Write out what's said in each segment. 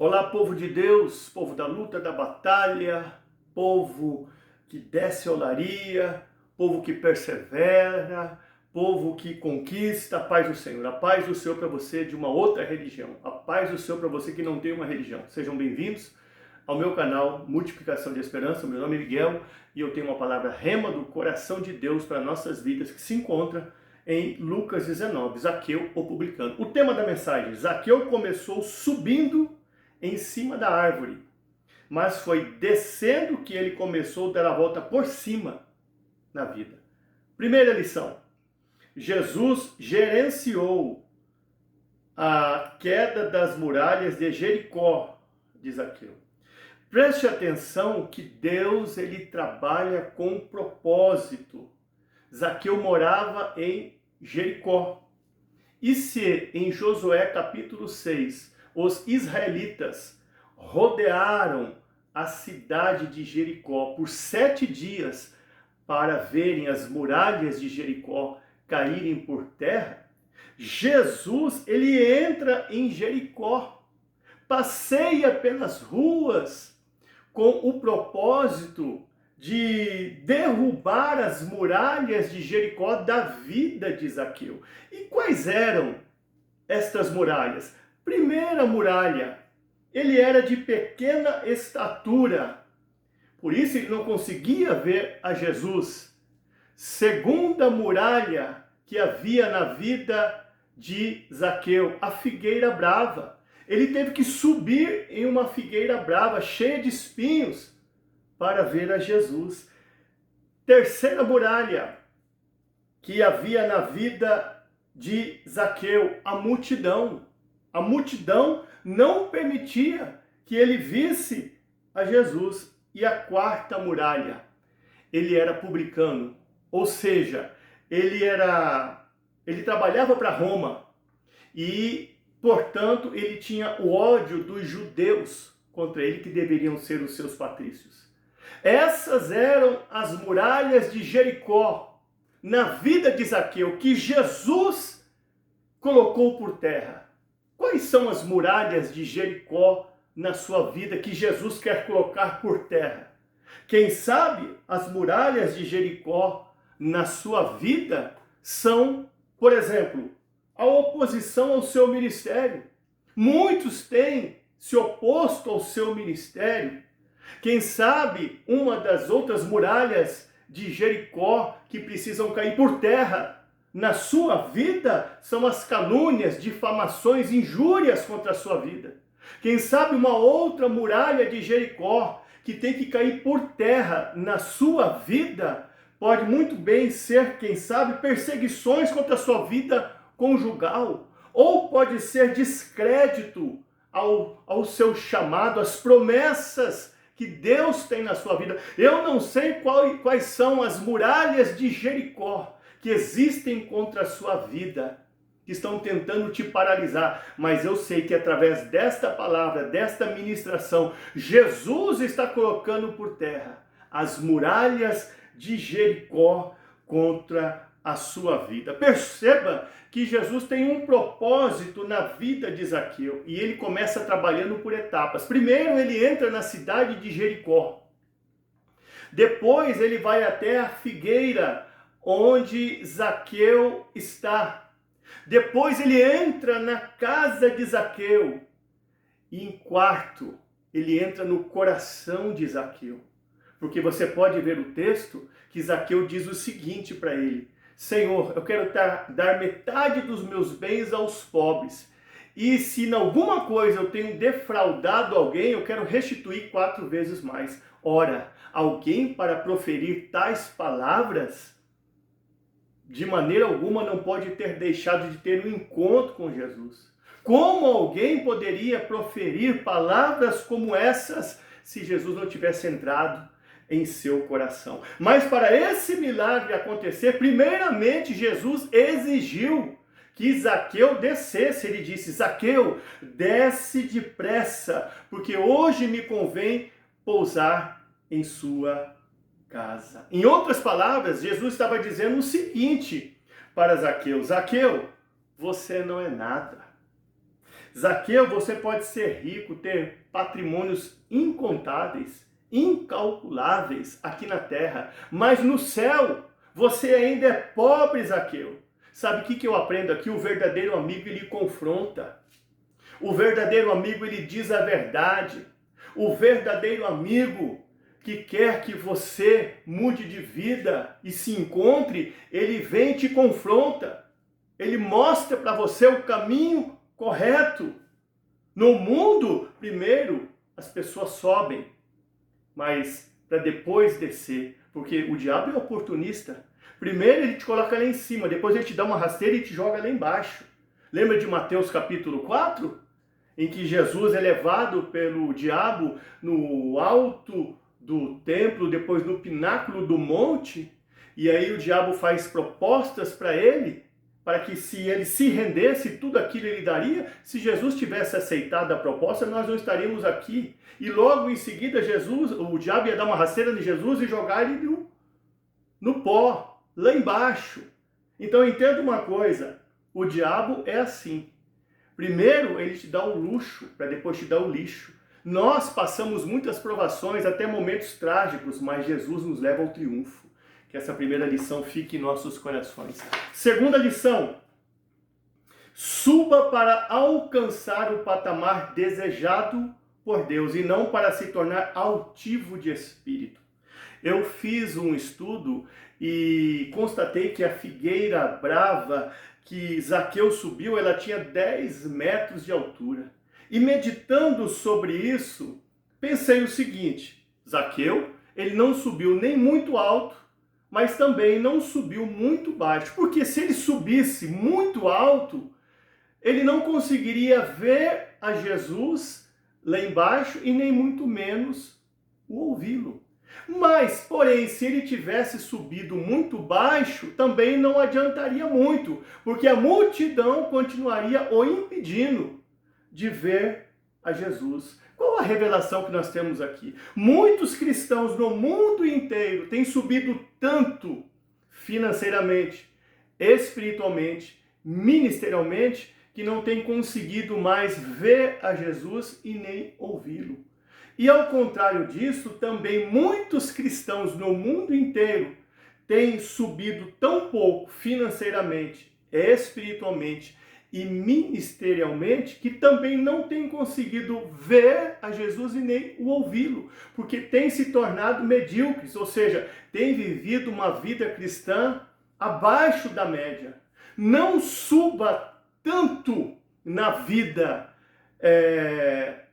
Olá, povo de Deus, povo da luta, da batalha, povo que desce a olaria, povo que persevera, povo que conquista a paz do Senhor. A paz do Senhor para você de uma outra religião, a paz do Senhor para você que não tem uma religião. Sejam bem-vindos ao meu canal Multiplicação de Esperança. Meu nome é Miguel e eu tenho uma palavra rema do coração de Deus para nossas vidas que se encontra em Lucas 19, Zaqueu, o publicano. O tema da mensagem: Zaqueu começou subindo em cima da árvore, mas foi descendo que ele começou a dar a volta por cima na vida. Primeira lição: Jesus gerenciou a queda das muralhas de Jericó, de Zaqueu. Preste atenção que Deus ele trabalha com propósito. Zaqueu morava em Jericó. E se em Josué capítulo 6 os israelitas rodearam a cidade de Jericó por 7 dias para verem as muralhas de Jericó caírem por terra, Jesus ele entra em Jericó, passeia pelas ruas com o propósito de derrubar as muralhas de Jericó da vida de Zaqueu. E quais eram estas muralhas? Primeira muralha, ele era de pequena estatura, por isso ele não conseguia ver a Jesus. Segunda muralha que havia na vida de Zaqueu, a figueira brava. Ele teve que subir em uma figueira brava, cheia de espinhos, para ver a Jesus. Terceira muralha que havia na vida de Zaqueu, a multidão. A multidão não permitia que ele visse a Jesus. E a quarta muralha, ele era publicano, ou seja, ele trabalhava para Roma e, portanto, ele tinha o ódio dos judeus contra ele, que deveriam ser os seus patrícios. Essas eram as muralhas de Jericó na vida de Zaqueu, que Jesus colocou por terra. Quais são as muralhas de Jericó na sua vida que Jesus quer colocar por terra? Quem sabe as muralhas de Jericó na sua vida são, por exemplo, a oposição ao seu ministério. Muitos têm se oposto ao seu ministério. Quem sabe uma das outras muralhas de Jericó que precisam cair por terra na sua vida são as calúnias, difamações, injúrias contra a sua vida. Quem sabe uma outra muralha de Jericó que tem que cair por terra na sua vida pode muito bem ser, quem sabe, perseguições contra a sua vida conjugal, ou pode ser descrédito ao seu chamado, às promessas que Deus tem na sua vida. Eu não sei quais são as muralhas de Jericó que existem contra a sua vida, que estão tentando te paralisar, mas eu sei que através desta palavra, desta ministração, Jesus está colocando por terra as muralhas de Jericó contra a sua vida. Perceba que Jesus tem um propósito na vida de Zaqueu e ele começa trabalhando por etapas. Primeiro ele entra na cidade de Jericó, depois ele vai até a figueira onde Zaqueu está. Depois ele entra na casa de Zaqueu. E em quarto, ele entra no coração de Zaqueu. Porque você pode ver o texto que Zaqueu diz o seguinte para ele: Senhor, eu quero dar metade dos meus bens aos pobres. E se em alguma coisa eu tenho defraudado alguém, eu quero restituir 4 vezes mais. Ora, alguém para proferir tais palavras de maneira alguma não pode ter deixado de ter um encontro com Jesus. Como alguém poderia proferir palavras como essas se Jesus não tivesse entrado em seu coração? Mas para esse milagre acontecer, primeiramente Jesus exigiu que Zaqueu descesse. Ele disse: Zaqueu, desce depressa, porque hoje me convém pousar em sua casa. Em outras palavras, Jesus estava dizendo o seguinte para Zaqueu: Zaqueu, você não é nada. Zaqueu, você pode ser rico, ter patrimônios incontáveis, incalculáveis aqui na terra, mas no céu você ainda é pobre, Zaqueu. Sabe o que eu aprendo aqui? O verdadeiro amigo, ele confronta. O verdadeiro amigo, ele diz a verdade. O verdadeiro amigo que quer que você mude de vida e se encontre, ele vem e te confronta. Ele mostra para você o caminho correto. No mundo, primeiro, as pessoas sobem, mas para depois descer, porque o diabo é oportunista. Primeiro ele te coloca lá em cima, depois ele te dá uma rasteira e te joga lá embaixo. Lembra de Mateus capítulo 4? Em que Jesus é levado pelo diabo no alto do templo, depois no pináculo do monte, e aí o diabo faz propostas para ele, para que se ele se rendesse, tudo aquilo ele daria. Se Jesus tivesse aceitado a proposta, nós não estaríamos aqui. E logo em seguida o diabo ia dar uma rasteira de Jesus e jogar ele no pó, lá embaixo. Então entenda uma coisa, o diabo é assim. Primeiro ele te dá o luxo, para depois te dar o lixo. Nós passamos muitas provações, até momentos trágicos, mas Jesus nos leva ao triunfo. Que essa primeira lição fique em nossos corações. Segunda lição, suba para alcançar o patamar desejado por Deus e não para se tornar altivo de espírito. Eu fiz um estudo e constatei que a figueira brava que Zaqueu subiu, ela tinha 10 metros de altura. E meditando sobre isso, pensei o seguinte, Zaqueu, ele não subiu nem muito alto, mas também não subiu muito baixo, porque se ele subisse muito alto, ele não conseguiria ver a Jesus lá embaixo e nem muito menos o ouvi-lo. Mas, porém, se ele tivesse subido muito baixo, também não adiantaria muito, porque a multidão continuaria o impedindo de ver a Jesus. Qual a revelação que nós temos aqui? Muitos cristãos no mundo inteiro têm subido tanto financeiramente, espiritualmente, ministerialmente, que não têm conseguido mais ver a Jesus e nem ouvi-lo. E ao contrário disso, também muitos cristãos no mundo inteiro têm subido tão pouco financeiramente, espiritualmente e ministerialmente, que também não têm conseguido ver a Jesus e nem o ouvi-lo, porque têm se tornado medíocres, ou seja, têm vivido uma vida cristã abaixo da média. Não suba tanto na vida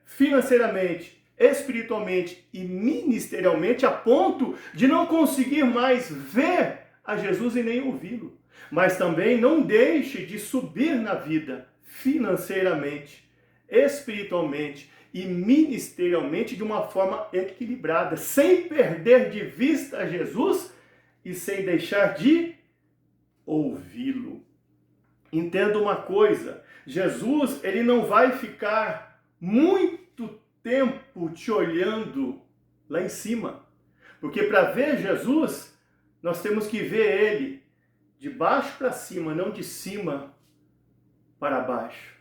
financeiramente, espiritualmente e ministerialmente, a ponto de não conseguir mais ver a Jesus e nem ouvi-lo. Mas também não deixe de subir na vida financeiramente, espiritualmente e ministerialmente de uma forma equilibrada, sem perder de vista a Jesus e sem deixar de ouvi-lo. Entenda uma coisa, Jesus, ele não vai ficar muito tempo te olhando lá em cima, porque para ver Jesus, nós temos que ver ele de baixo para cima, não de cima para baixo,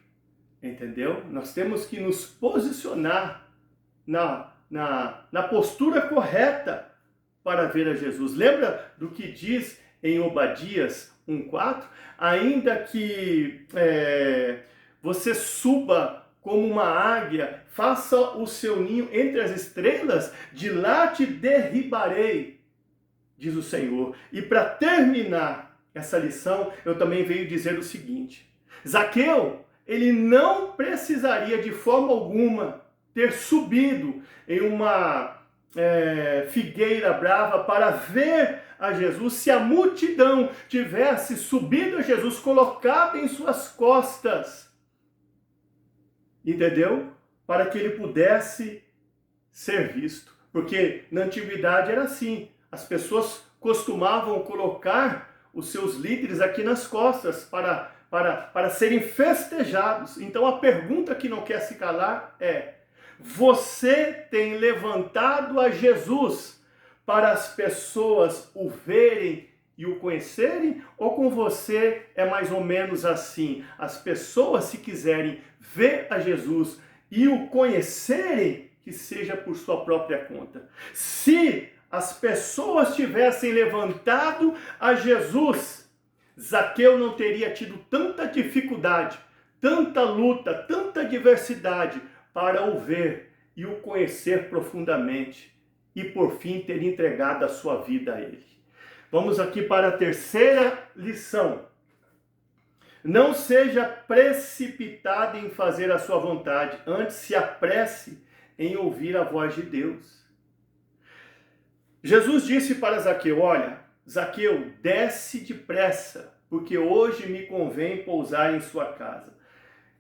entendeu? Nós temos que nos posicionar na postura correta para ver a Jesus. Lembra do que diz em Obadias 1,4? Ainda que você suba como uma águia, faça o seu ninho entre as estrelas, de lá te derribarei, diz o Senhor. E para terminar essa lição, eu também venho dizer o seguinte, Zaqueu, ele não precisaria de forma alguma ter subido em uma figueira brava para ver a Jesus, se a multidão tivesse subido a Jesus, colocado em suas costas, entendeu? Para que ele pudesse ser visto. Porque na antiguidade era assim, as pessoas costumavam colocar os seus líderes aqui nas costas para serem festejados. Então a pergunta que não quer se calar é: você tem levantado a Jesus para as pessoas o verem e o conhecerem? Ou com você é mais ou menos assim? As pessoas, se quiserem ver a Jesus e o conhecerem, que seja por sua própria conta. Se as pessoas tivessem levantado a Jesus, Zaqueu não teria tido tanta dificuldade, tanta luta, tanta adversidade para o ver e o conhecer profundamente e por fim ter entregado a sua vida a ele. Vamos aqui para a terceira lição. Não seja precipitado em fazer a sua vontade, antes se apresse em ouvir a voz de Deus. Jesus disse para Zaqueu: olha, Zaqueu, desce depressa, porque hoje me convém pousar em sua casa.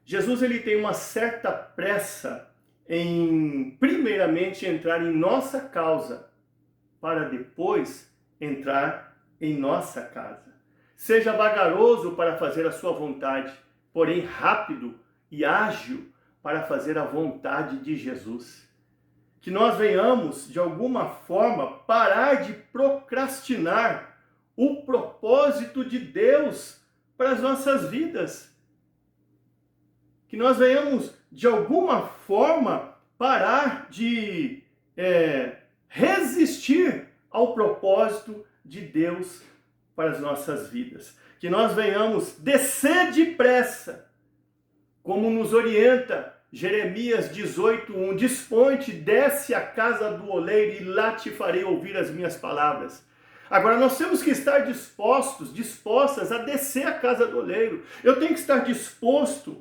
Jesus ele tem uma certa pressa em, primeiramente, entrar em nossa causa, para depois entrar em nossa casa. Seja vagaroso para fazer a sua vontade, porém rápido e ágil para fazer a vontade de Jesus. Que nós venhamos, de alguma forma, parar de procrastinar o propósito de Deus para as nossas vidas. Que nós venhamos, de alguma forma, parar de resistir ao propósito de Deus para as nossas vidas. Que nós venhamos descer depressa, como nos orienta Jeremias 18:1, dispõe-te, desce à casa do oleiro e lá te farei ouvir as minhas palavras. Agora nós temos que estar dispostas a descer à casa do oleiro. Eu tenho que estar disposta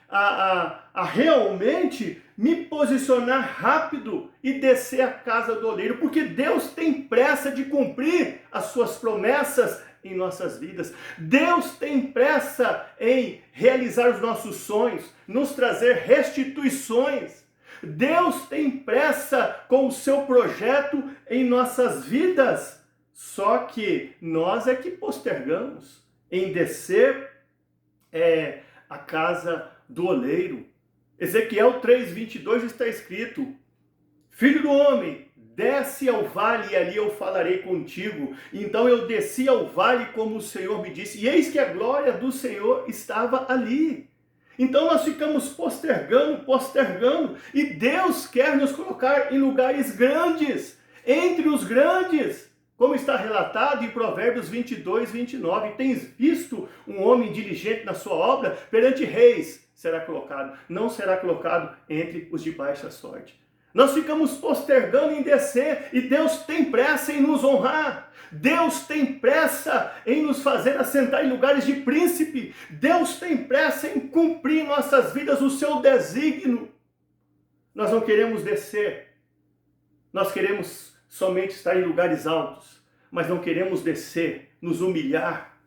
a realmente me posicionar rápido e descer à casa do oleiro, porque Deus tem pressa de cumprir as suas promessas em nossas vidas. Deus tem pressa em realizar os nossos sonhos, nos trazer restituições. Deus tem pressa com o seu projeto em nossas vidas. Só que nós é que postergamos em descer a casa do oleiro. Ezequiel 3:22 está escrito: Filho do homem, desce ao vale e ali eu falarei contigo. Então eu desci ao vale como o Senhor me disse, e eis que a glória do Senhor estava ali. Então nós ficamos postergando, e Deus quer nos colocar em lugares grandes, entre os grandes, como está relatado em Provérbios 22:29. Tens visto um homem diligente na sua obra? Perante reis será colocado, não será colocado entre os de baixa sorte. Nós ficamos postergando em descer, e Deus tem pressa em nos honrar. Deus tem pressa em nos fazer assentar em lugares de príncipe. Deus tem pressa em cumprir em nossas vidas o seu desígnio. Nós não queremos descer. Nós queremos somente estar em lugares altos, mas não queremos descer, nos humilhar,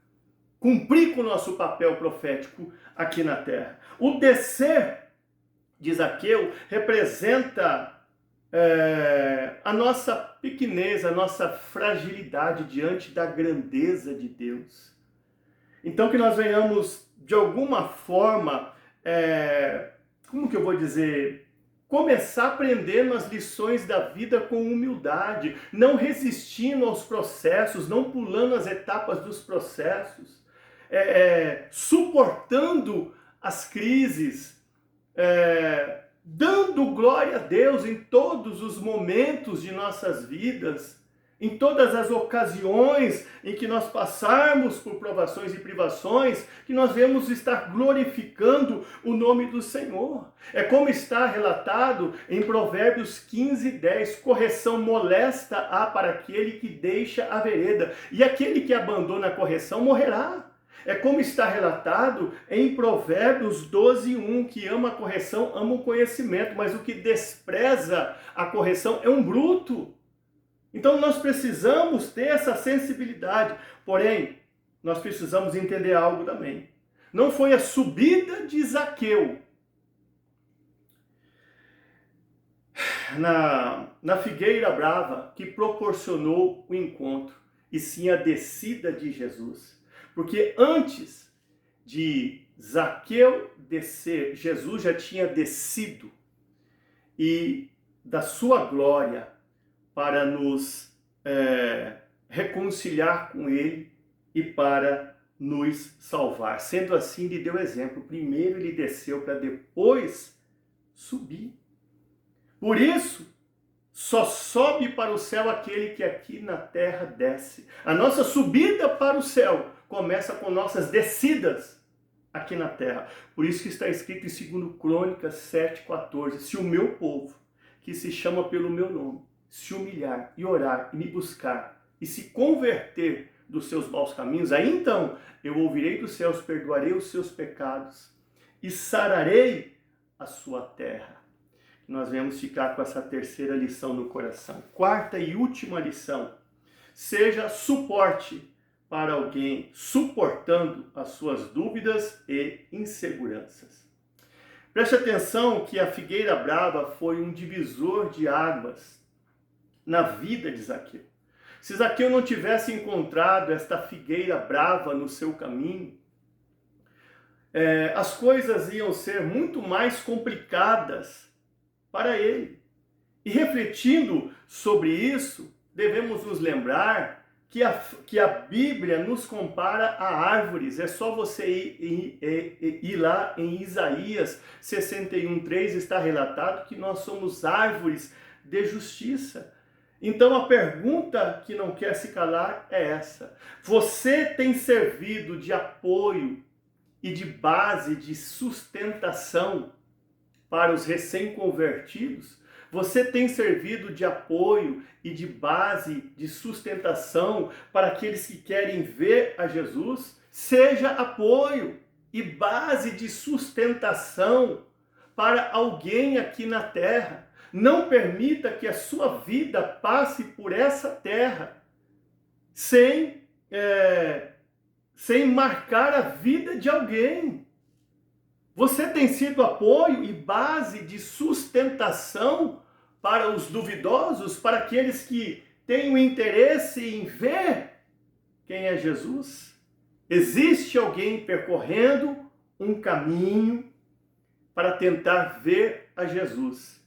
cumprir com o nosso papel profético aqui na terra. O descer de Zaqueu representa a nossa pequenez, a nossa fragilidade diante da grandeza de Deus. Então que nós venhamos, de alguma forma, como que eu vou dizer, começar aprendendo as lições da vida com humildade, não resistindo aos processos, não pulando as etapas dos processos, suportando as crises, dando glória a Deus em todos os momentos de nossas vidas, em todas as ocasiões em que nós passarmos por provações e privações, que nós devemos estar glorificando o nome do Senhor. É como está relatado em Provérbios 15:10, correção molesta há para aquele que deixa a vereda, e aquele que abandona a correção morrerá. É como está relatado em Provérbios 12:1, que ama a correção, ama o conhecimento, mas o que despreza a correção é um bruto. Então nós precisamos ter essa sensibilidade, porém, nós precisamos entender algo também. Não foi a subida de Zaqueu na figueira brava que proporcionou o encontro, e sim a descida de Jesus. Porque antes de Zaqueu descer, Jesus já tinha descido, e da sua glória, para nos reconciliar com Ele e para nos salvar. Sendo assim, ele deu exemplo. Primeiro ele desceu para depois subir. Por isso, só sobe para o céu aquele que aqui na terra desce. A nossa subida para o céu começa com nossas descidas aqui na terra. Por isso que está escrito em 2 Crônicas 7,14. Se o meu povo, que se chama pelo meu nome, se humilhar e orar e me buscar e se converter dos seus maus caminhos, aí então eu ouvirei dos céus, perdoarei os seus pecados e sararei a sua terra. Nós vamos ficar com essa terceira lição no coração. Quarta e última lição. Seja suporte para alguém suportando as suas dúvidas e inseguranças. Preste atenção que a figueira brava foi um divisor de águas na vida de Zaqueu. Se Zaqueu não tivesse encontrado esta figueira brava no seu caminho, as coisas iam ser muito mais complicadas para ele. E refletindo sobre isso, devemos nos lembrar que a Bíblia nos compara a árvores. É só você ir lá em Isaías 61:3, está relatado que nós somos árvores de justiça. Então a pergunta que não quer se calar é essa: você tem servido de apoio e de base de sustentação para os recém-convertidos? Você tem servido de apoio e de base de sustentação para aqueles que querem ver a Jesus? Seja apoio e base de sustentação para alguém aqui na terra. Não permita que a sua vida passe por essa terra sem marcar a vida de alguém. Você tem sido apoio e base de sustentação para os duvidosos, para aqueles que têm o interesse em ver quem é Jesus? Existe alguém percorrendo um caminho para tentar ver a Jesus.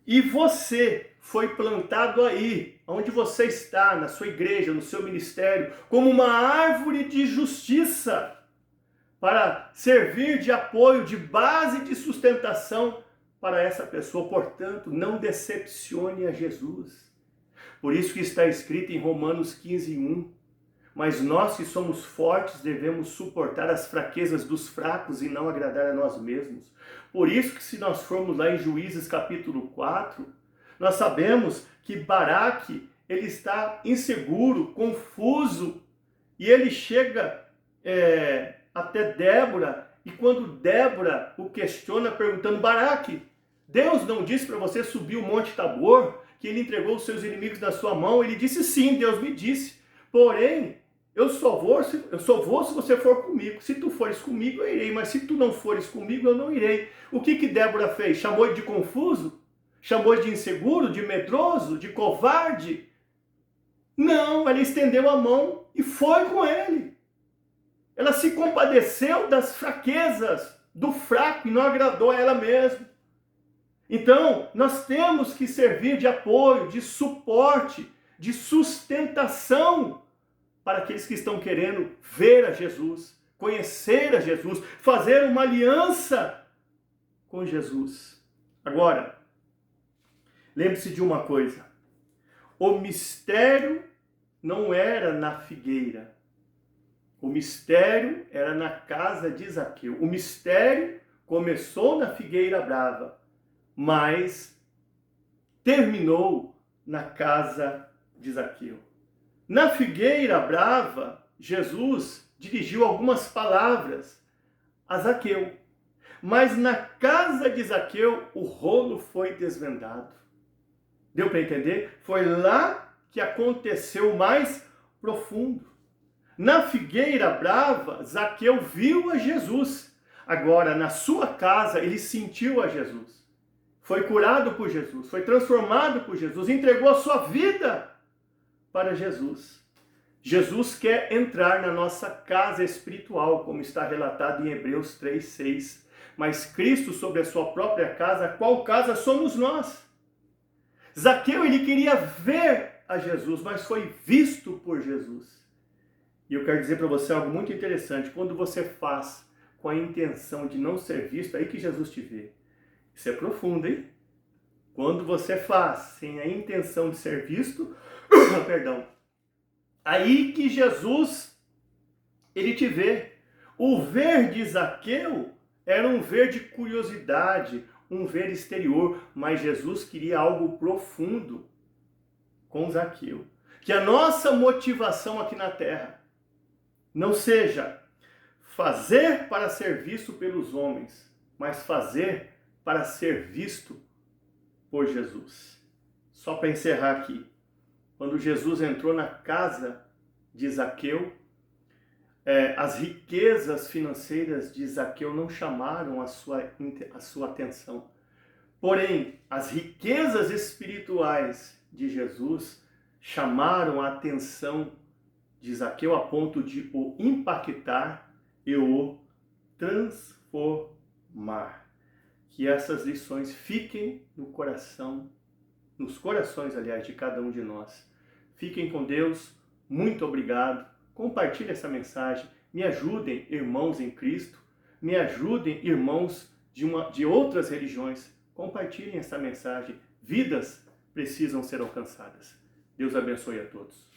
E você foi plantado aí, onde você está, na sua igreja, no seu ministério, como uma árvore de justiça, para servir de apoio, de base de sustentação para essa pessoa. Portanto, não decepcione a Jesus. Por isso que está escrito em Romanos 15:1, mas nós que somos fortes devemos suportar as fraquezas dos fracos e não agradar a nós mesmos. Por isso que se nós formos lá em Juízes capítulo 4, nós sabemos que Baraque, ele está inseguro, confuso, e ele chega até Débora, e quando Débora o questiona perguntando: Baraque, Deus não disse para você subir o Monte Tabor, que ele entregou os seus inimigos na sua mão? Ele disse: sim, Deus me disse, porém, eu só vou se você for comigo. Se tu fores comigo, eu irei, mas se tu não fores comigo, eu não irei. O que Débora fez? Chamou ele de confuso? Chamou ele de inseguro, de medroso, de covarde? Não, ela estendeu a mão e foi com ele. Ela se compadeceu das fraquezas do fraco e não agradou a ela mesma. Então, nós temos que servir de apoio, de suporte, de sustentação para aqueles que estão querendo ver a Jesus, conhecer a Jesus, fazer uma aliança com Jesus. Agora, lembre-se de uma coisa: o mistério não era na figueira. O mistério era na casa de Zaqueu. O mistério começou na figueira brava, mas terminou na casa de Zaqueu. Na figueira brava, Jesus dirigiu algumas palavras a Zaqueu, mas na casa de Zaqueu o rolo foi desvendado. Deu para entender? Foi lá que aconteceu o mais profundo. Na figueira brava, Zaqueu viu a Jesus. Agora, na sua casa, ele sentiu a Jesus. Foi curado por Jesus, foi transformado por Jesus, entregou a sua vida para Jesus. Jesus quer entrar na nossa casa espiritual, como está relatado em Hebreus 3:6. Mas Cristo sobre a sua própria casa, qual casa somos nós? Zaqueu, ele queria ver a Jesus, mas foi visto por Jesus. E eu quero dizer para você algo muito interessante. Quando você faz com a intenção de não ser visto, é aí que Jesus te vê. Isso é profundo, hein? Quando você faz sem a intenção de ser visto, perdão, aí que Jesus, ele te vê. O ver de Zaqueu era um ver de curiosidade, um ver exterior, mas Jesus queria algo profundo com Zaqueu. Que a nossa motivação aqui na terra não seja fazer para ser visto pelos homens, mas fazer para ser visto por Jesus. Só para encerrar aqui, quando Jesus entrou na casa de Zaqueu, as riquezas financeiras de Zaqueu não chamaram a sua atenção. Porém, as riquezas espirituais de Jesus chamaram a atenção de Zaqueu a ponto de o impactar e o transformar. Que essas lições fiquem no coração, nos corações, aliás, de cada um de nós. Fiquem com Deus, muito obrigado. Compartilhe essa mensagem, me ajudem, irmãos em Cristo, me ajudem, irmãos de outras religiões. Compartilhem essa mensagem, vidas precisam ser alcançadas. Deus abençoe a todos.